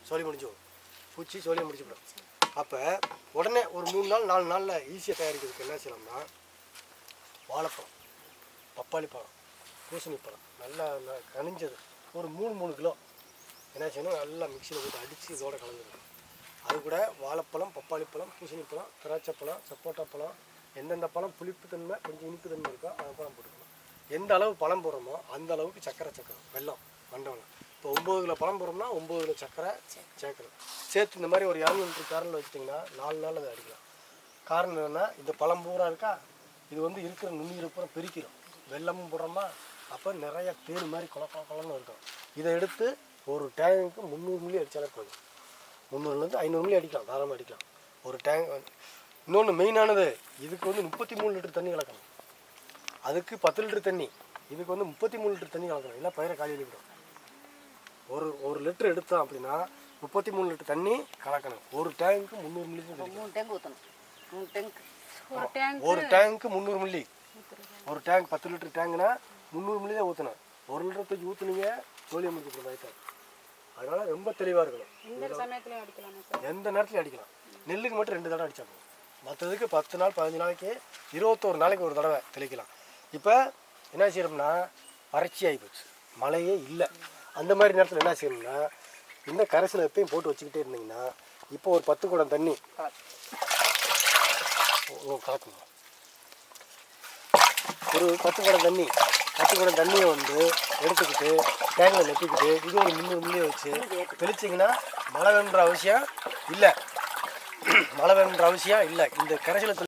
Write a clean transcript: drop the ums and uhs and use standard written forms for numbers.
சோழி முடிஞ்சிடும், பூச்சி சோழியை முடிச்சுவிடும். அப்போ உடனே ஒரு 3 நாள் 4 நாளில் ஈஸியாக தயாரிக்கிறதுக்கு என்ன செய்யலாம்னா, வாழைப்பழம், பப்பாளி பழம், பூசணி பழம் நல்லா கனிஞ்சது ஒரு 3 கிலோ என்ன செய்யணும், நல்லா மிக்சியில் போட்டு அடித்து இதோட கலந்துக்கணும். அது கூட வாழைப்பழம், பப்பாளி பழம், பூசணி பழம், திராட்சை பழம், சப்போட்டா பழம், எந்தெந்த பழம் புளிப்பு தன்மை கொஞ்சம் இனிப்பு தன்மை இருக்கோ அந்த பழம் போட்டுக்கணும். எந்த அளவு பழம் போடுறோமோ அந்த அளவுக்கு சக்கரை சேர்க்கணும், வெல்லம் மண்டவனம். இப்போ 9 கிலோ பழம் போடுறோம்னா 9 கிலோ சக்கரை சேர்க்கணும். சேர்த்து இந்த மாதிரி ஒரு 200 லிட்டர் கேரளில் வச்சுட்டிங்கன்னா 4 நாள் அதை அடிக்கலாம். காரணம் என்னென்னா, இந்த பழம் பூரா இருக்கா, இது வந்து இருக்கிற நுண்ணுயிரை பூரா பிரிக்கிறோம். வெல்லமும் போடுறோமா, அப்போ நிறைய தேன் மாதிரி குளன்னு இருக்கும். இதை எடுத்து ஒரு டேங்குக்கு 300 மில்லி அடித்தாலே போதும். 300லேருந்து 500 மில்லி அடிக்கலாம், தாராளமாக அடிக்கலாம் ஒரு டேங்க். இன்னொன்று மெயினானது, இதுக்கு வந்து 33 லிட்டர் தண்ணி கலக்கணும். அதுக்கு 10 லிட்டர் தண்ணி, இதுக்கு வந்து 33 லிட்டர் தண்ணி கலக்கணும். இல்லை பயிரை காலி பண்ணிவிடும். ஒரு லிட்டர் எடுத்தோம் அப்படின்னா 33 லிட்டர் தண்ணி கலக்கணும். ஒரு டேங்க்கு 300 மில்லி தான். 3 டேங்க் ஊற்றணும். 3 டேங்க் ஒரு டேங்க்கு 300 மில்லி. ஒரு டேங்க் 10 லிட்டர் டேங்குனா 300 மில்லி தான் ஊற்றணும். 1 லிட்டர் தூக்கி ஊற்றுனீங்க சோழியை முடிச்சு வயிற்று. அதனால் ரொம்ப தெளிவாக இருக்கணும். எந்த நேரத்துலையும் அடிக்கலாம். நெல்லுக்கு மட்டும் 2 தடவை அடித்தா போதும். மற்றதுக்கு 10 நாள் 15 நாளைக்கு 21 நாளைக்கு ஒரு தடவை தெளிக்கலாம். இப்போ என்ன செய்யணும்னா, வறட்சி ஆகி போச்சு, மழையே இல்லை. அந்த மாதிரி நேரத்தில் என்ன செய்யணும்னா, இந்த கரைசலை எப்பயும் போட்டு வச்சுக்கிட்டே இருந்தீங்கன்னா, இப்போ ஒரு 10 குடம் தண்ணி கலக்கணும். ஒரு 10 குடம் தண்ணியை வந்து எடுத்துக்கிட்டு டேங்கில் நெட்டிக்கிட்டு இது ஒரு 300 மில்லியை வச்சு தெளிச்சிங்கன்னா மழை வேணுன்ற அவசியம் இல்லை. இந்த கரைசலை